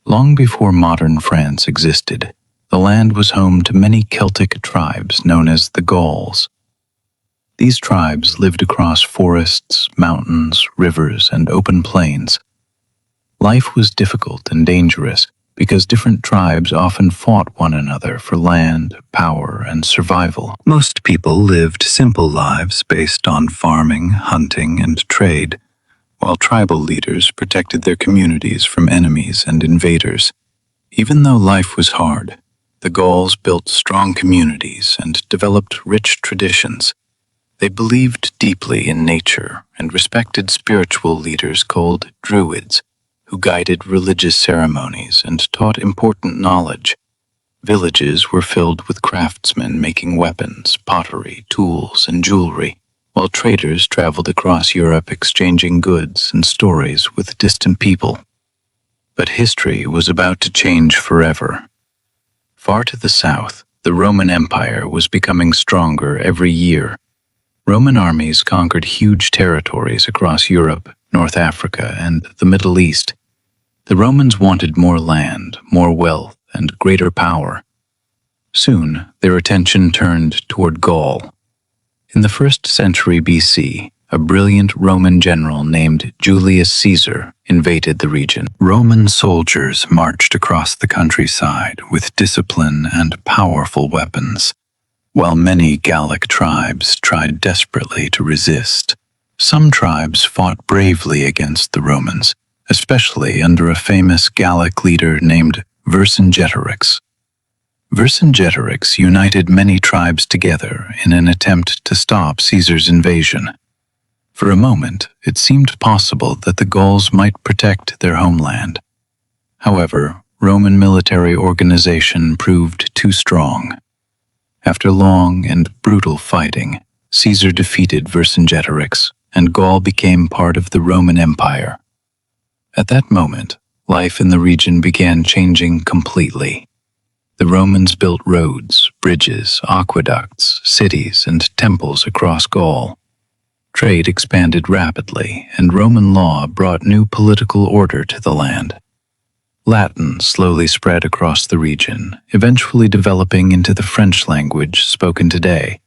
Long before modern France existed, the land was home to many Celtic tribes known as the Gauls. These tribes lived across forests, mountains, rivers, and open plains. Life was difficult and dangerous because different tribes often fought one another for land, power, and survival. Most people lived simple lives based on farming, hunting, and trade, while tribal leaders protected their communities from enemies and invaders. Even though life was hard, the Gauls built strong communities and developed rich traditions. They believed deeply in nature and respected spiritual leaders called druids, who guided religious ceremonies and taught important knowledge. Villages were filled with craftsmen making weapons, pottery, tools, and jewelry, while traders traveled across Europe exchanging goods and stories with distant people. But history was about to change forever. Far to the south, the Roman Empire was becoming stronger every year. Roman armies conquered huge territories across Europe, North Africa, and the Middle East. The Romans wanted more land, more wealth, and greater power. Soon, their attention turned toward Gaul. In the 1st century BC, a brilliant Roman general named Julius Caesar invaded the region. Roman soldiers marched across the countryside with discipline and powerful weapons, while many Gallic tribes tried desperately to resist. Some tribes fought bravely against the Romans, especially under a famous Gallic leader named Vercingetorix. Vercingetorix united many tribes together in an attempt to stop Caesar's invasion. For a moment, it seemed possible that the Gauls might protect their homeland. However, Roman military organization proved too strong. After long and brutal fighting, Caesar defeated Vercingetorix, and Gaul became part of the Roman Empire. At that moment, life in the region began changing completely. The Romans built roads, bridges, aqueducts, cities, and temples across Gaul. Trade expanded rapidly, and Roman law brought new political order to the land. Latin slowly spread across the region, eventually developing into the French language spoken today.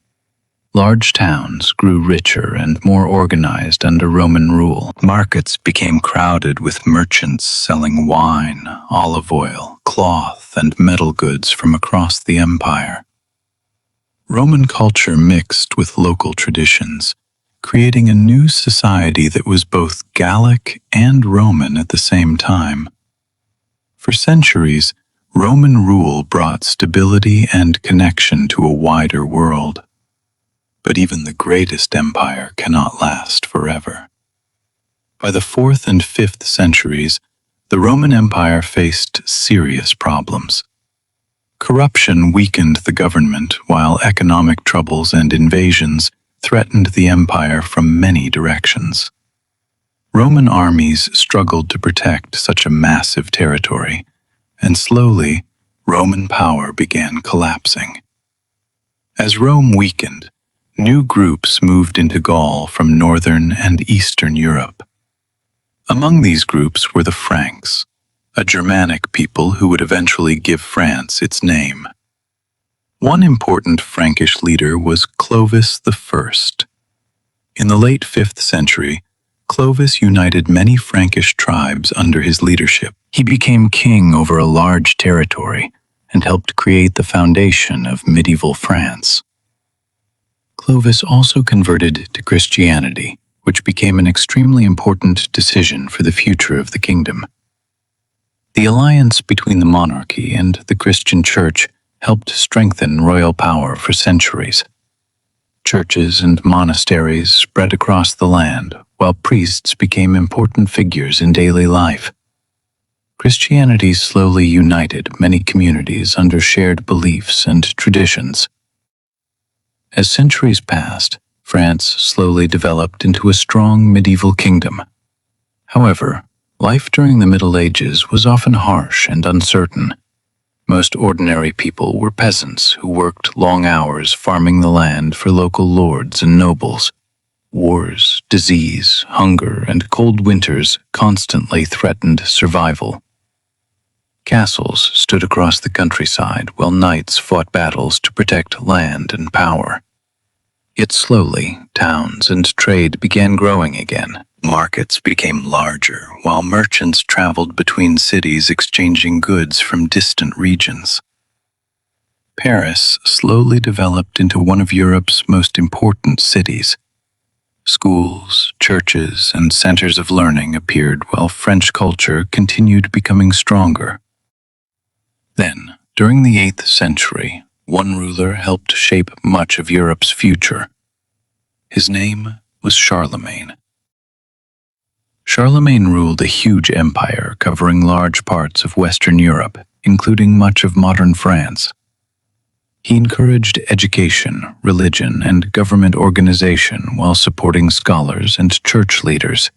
Large towns grew richer and more organized under Roman rule. Markets became crowded with merchants selling wine, olive oil, cloth, and metal goods from across the empire. Roman culture mixed with local traditions, creating a new society that was both Gallic and Roman at the same time. For centuries, Roman rule brought stability and connection to a wider world. But even the greatest empire cannot last forever. By the 4th and 5th centuries, the Roman Empire faced serious problems. Corruption weakened the government, while economic troubles and invasions threatened the empire from many directions. Roman armies struggled to protect such a massive territory, and slowly, Roman power began collapsing. As Rome weakened, new groups moved into Gaul from northern and eastern Europe. Among these groups were the Franks, a Germanic people who would eventually give France its name. One important Frankish leader was Clovis I. In the late 5th century, Clovis united many Frankish tribes under his leadership. He became king over a large territory and helped create the foundation of medieval France. Clovis also converted to Christianity, which became an extremely important decision for the future of the kingdom. The alliance between the monarchy and the Christian Church helped strengthen royal power for centuries. Churches and monasteries spread across the land, while priests became important figures in daily life. Christianity slowly united many communities under shared beliefs and traditions. As centuries passed, France slowly developed into a strong medieval kingdom. However, life during the Middle Ages was often harsh and uncertain. Most ordinary people were peasants who worked long hours farming the land for local lords and nobles. Wars, disease, hunger, and cold winters constantly threatened survival. Castles stood across the countryside while knights fought battles to protect land and power. Yet slowly, towns and trade began growing again. Markets became larger, while merchants traveled between cities exchanging goods from distant regions. Paris slowly developed into one of Europe's most important cities. Schools, churches, and centers of learning appeared while French culture continued becoming stronger. Then, during the 8th century, one ruler helped shape much of Europe's future. His name was Charlemagne. Charlemagne ruled a huge empire covering large parts of Western Europe, including much of modern France. He encouraged education, religion, and government organization while supporting scholars and church leaders.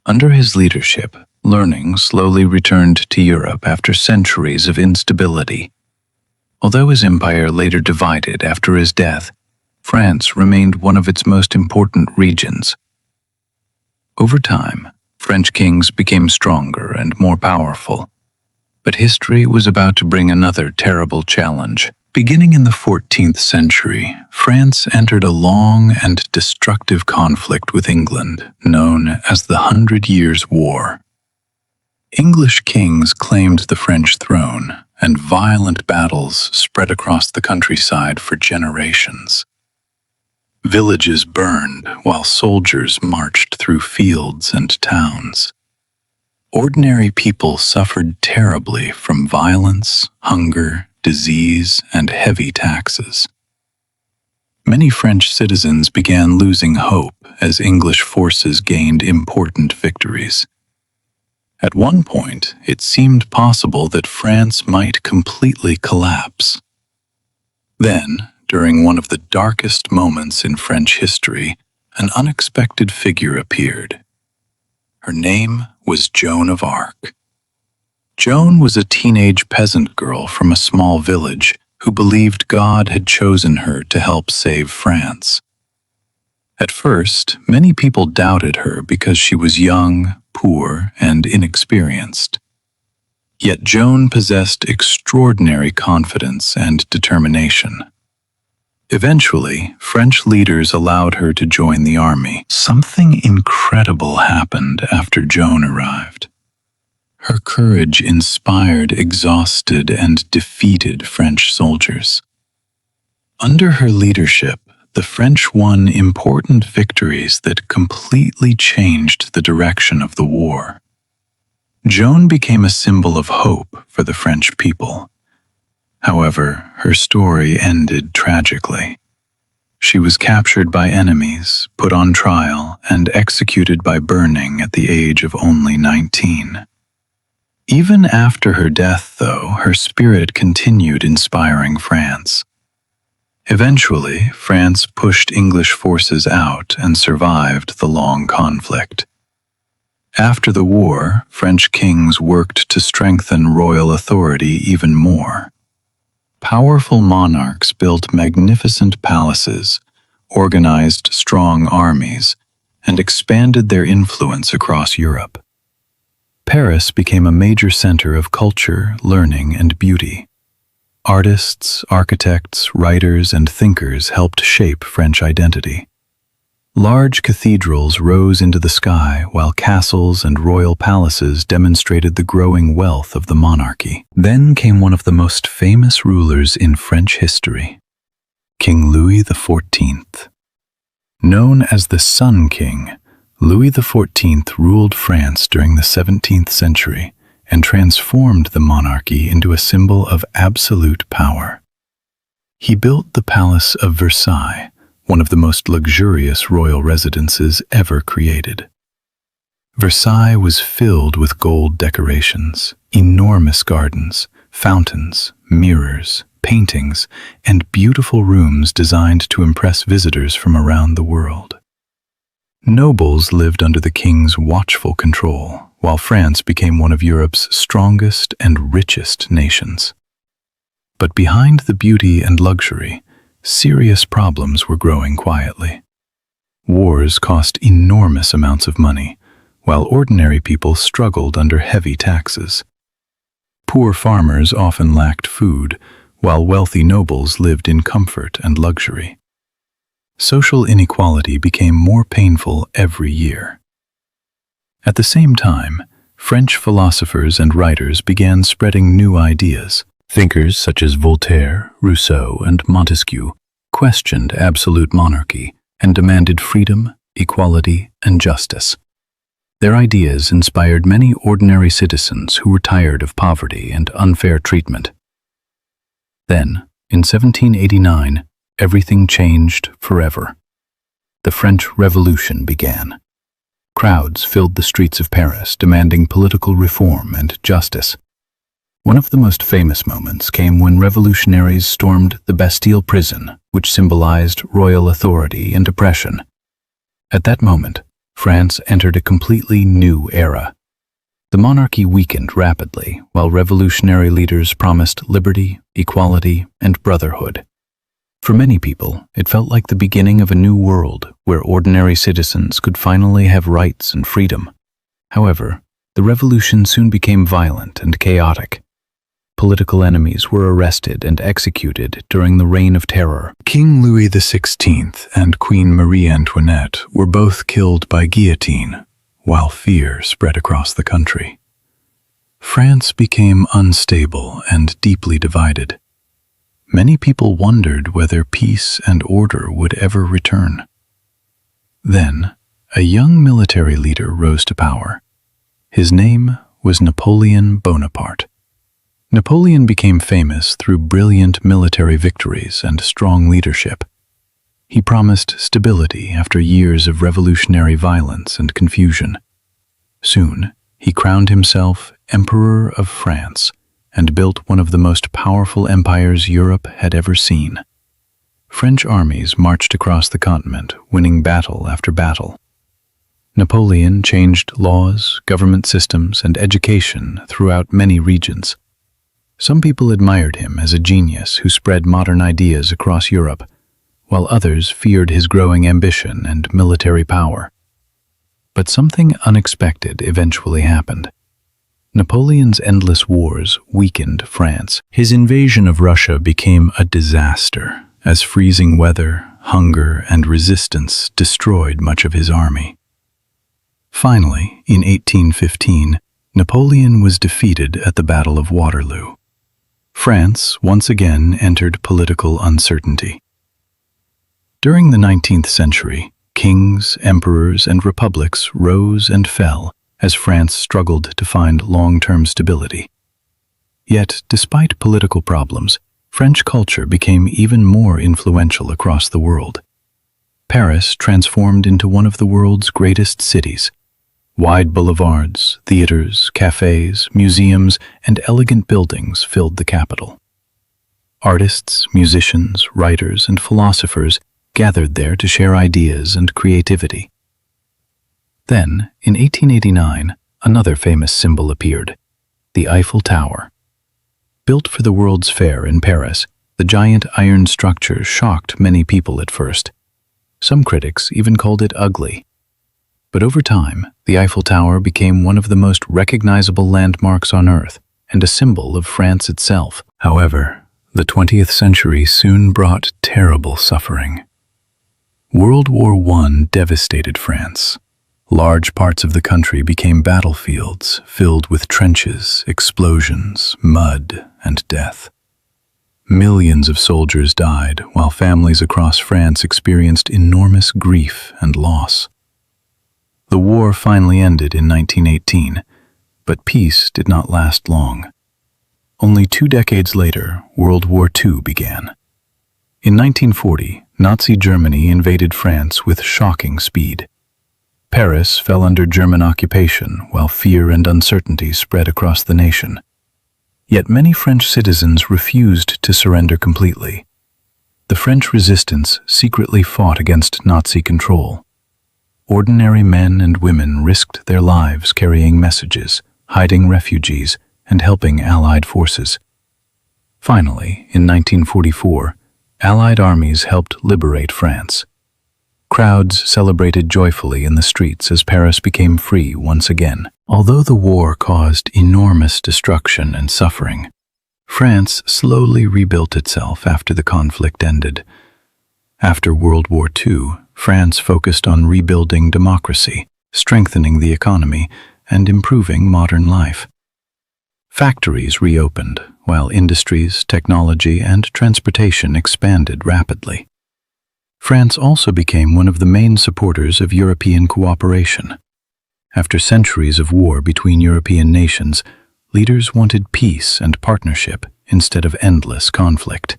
Under his leadership, learning slowly returned to Europe after centuries of instability. Although his empire later divided after his death, France remained one of its most important regions. Over time, French kings became stronger and more powerful. But history was about to bring another terrible challenge. Beginning in the 14th century, France entered a long and destructive conflict with England, known as the 100 Years' War. English kings claimed the French throne, and violent battles spread across the countryside for generations. Villages burned while soldiers marched through fields and towns. Ordinary people suffered terribly from violence, hunger, disease, and heavy taxes. Many French citizens began losing hope as English forces gained important victories. At one point, it seemed possible that France might completely collapse. Then, during one of the darkest moments in French history, an unexpected figure appeared. Her name was Joan of Arc. Joan was a teenage peasant girl from a small village who believed God had chosen her to help save France. At first, many people doubted her because she was young, poor, and inexperienced. Yet Joan possessed extraordinary confidence and determination. Eventually, French leaders allowed her to join the army. Something incredible happened after Joan arrived. Her courage inspired exhausted and defeated French soldiers. Under her leadership, the French won important victories that completely changed the direction of the war. Joan became a symbol of hope for the French people. However, her story ended tragically. She was captured by enemies, put on trial, and executed by burning at the age of only 19. Even after her death, though, her spirit continued inspiring France. Eventually, France pushed English forces out and survived the long conflict. After the war, French kings worked to strengthen royal authority even more. Powerful monarchs built magnificent palaces, organized strong armies, and expanded their influence across Europe. Paris became a major center of culture, learning, and beauty. Artists, architects, writers, and thinkers helped shape French identity. Large cathedrals rose into the sky, while castles and royal palaces demonstrated the growing wealth of the monarchy. Then came one of the most famous rulers in French history, King Louis XIV. Known as the Sun King, Louis XIV ruled France during the 17th century and transformed the monarchy into a symbol of absolute power. He built the Palace of Versailles, one of the most luxurious royal residences ever created. Versailles was filled with gold decorations, enormous gardens, fountains, mirrors, paintings, and beautiful rooms designed to impress visitors from around the world. Nobles lived under the king's watchful control, while France became one of Europe's strongest and richest nations. But behind the beauty and luxury, serious problems were growing quietly. Wars cost enormous amounts of money, while ordinary people struggled under heavy taxes. Poor farmers often lacked food, while wealthy nobles lived in comfort and luxury. Social inequality became more painful every year. At the same time, French philosophers and writers began spreading new ideas. Thinkers such as Voltaire, Rousseau, and Montesquieu questioned absolute monarchy and demanded freedom, equality, and justice. Their ideas inspired many ordinary citizens who were tired of poverty and unfair treatment. Then, in 1789, everything changed forever. The French Revolution began. Crowds filled the streets of Paris, demanding political reform and justice. One of the most famous moments came when revolutionaries stormed the Bastille prison, which symbolized royal authority and oppression. At that moment, France entered a completely new era. The monarchy weakened rapidly, while revolutionary leaders promised liberty, equality, and brotherhood. For many people, it felt like the beginning of a new world where ordinary citizens could finally have rights and freedom. However, the revolution soon became violent and chaotic. Political enemies were arrested and executed during the Reign of Terror. King Louis XVI and Queen Marie Antoinette were both killed by guillotine, while fear spread across the country. France became unstable and deeply divided. Many people wondered whether peace and order would ever return. Then, a young military leader rose to power. His name was Napoleon Bonaparte. Napoleon became famous through brilliant military victories and strong leadership. He promised stability after years of revolutionary violence and confusion. Soon, he crowned himself Emperor of France and built one of the most powerful empires Europe had ever seen. French armies marched across the continent, winning battle after battle. Napoleon changed laws, government systems, and education throughout many regions. Some people admired him as a genius who spread modern ideas across Europe, while others feared his growing ambition and military power. But something unexpected eventually happened. Napoleon's endless wars weakened France. His invasion of Russia became a disaster, as freezing weather, hunger, and resistance destroyed much of his army. Finally, in 1815, Napoleon was defeated at the Battle of Waterloo. France once again entered political uncertainty. During the 19th century, kings, emperors, and republics rose and fell as France struggled to find long-term stability. Yet, despite political problems, French culture became even more influential across the world. Paris transformed into one of the world's greatest cities. Wide boulevards, theaters, cafes, museums, and elegant buildings filled the capital. Artists, musicians, writers, and philosophers gathered there to share ideas and creativity. Then, in 1889, another famous symbol appeared, the Eiffel Tower. Built for the World's Fair in Paris, the giant iron structure shocked many people at first. Some critics even called it ugly. But over time, the Eiffel Tower became one of the most recognizable landmarks on Earth and a symbol of France itself. However, the 20th century soon brought terrible suffering. World War I devastated France. Large parts of the country became battlefields filled with trenches, explosions, mud, and death. Millions of soldiers died, while families across France experienced enormous grief and loss. The war finally ended in 1918, but peace did not last long. Only 2 decades later, World War II began. In 1940, Nazi Germany invaded France with shocking speed. Paris fell under German occupation, while fear and uncertainty spread across the nation. Yet many French citizens refused to surrender completely. The French resistance secretly fought against Nazi control. Ordinary men and women risked their lives carrying messages, hiding refugees, and helping Allied forces. Finally, in 1944, Allied armies helped liberate France. Crowds celebrated joyfully in the streets as Paris became free once again. Although the war caused enormous destruction and suffering, France slowly rebuilt itself after the conflict ended. After World War II, France focused on rebuilding democracy, strengthening the economy, and improving modern life. Factories reopened, while industries, technology, and transportation expanded rapidly. France also became one of the main supporters of European cooperation. After centuries of war between European nations, leaders wanted peace and partnership instead of endless conflict.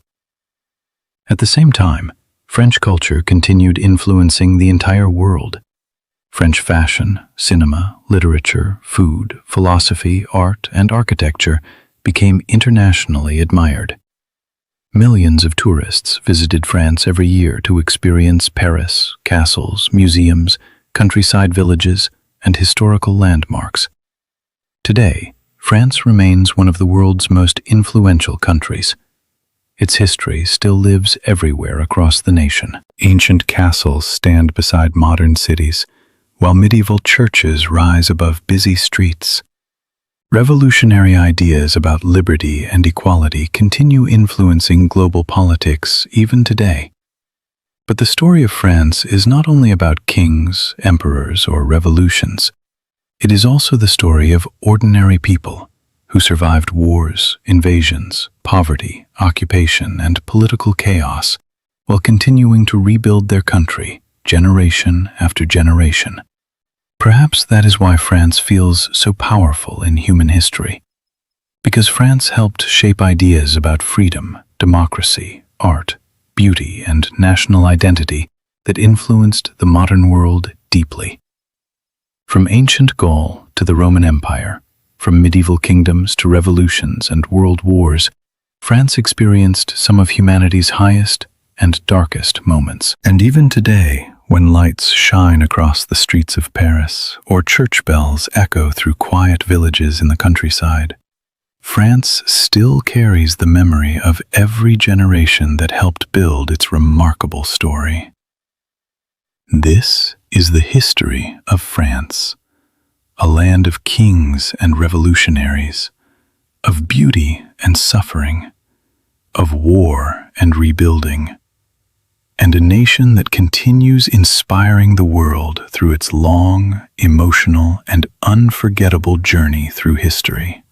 At the same time, French culture continued influencing the entire world. French fashion, cinema, literature, food, philosophy, art, and architecture became internationally admired. Millions of tourists visited France every year to experience Paris, castles, museums, countryside villages, and historical landmarks. Today, France remains one of the world's most influential countries. Its history still lives everywhere across the nation. Ancient castles stand beside modern cities, while medieval churches rise above busy streets. Revolutionary ideas about liberty and equality continue influencing global politics even today. But the story of France is not only about kings, emperors, or revolutions. It is also the story of ordinary people who survived wars, invasions, poverty, occupation, and political chaos while continuing to rebuild their country generation after generation. Perhaps that is why France feels so powerful in human history, because France helped shape ideas about freedom, democracy, art, beauty, and national identity that influenced the modern world deeply. From ancient Gaul to the Roman Empire, from medieval kingdoms to revolutions and world wars, France experienced some of humanity's highest and darkest moments. And even today, when lights shine across the streets of Paris or church bells echo through quiet villages in the countryside, France still carries the memory of every generation that helped build its remarkable story. This is the history of France, a land of kings and revolutionaries, of beauty and suffering, of war and rebuilding, and a nation that continues inspiring the world through its long, emotional, and unforgettable journey through history.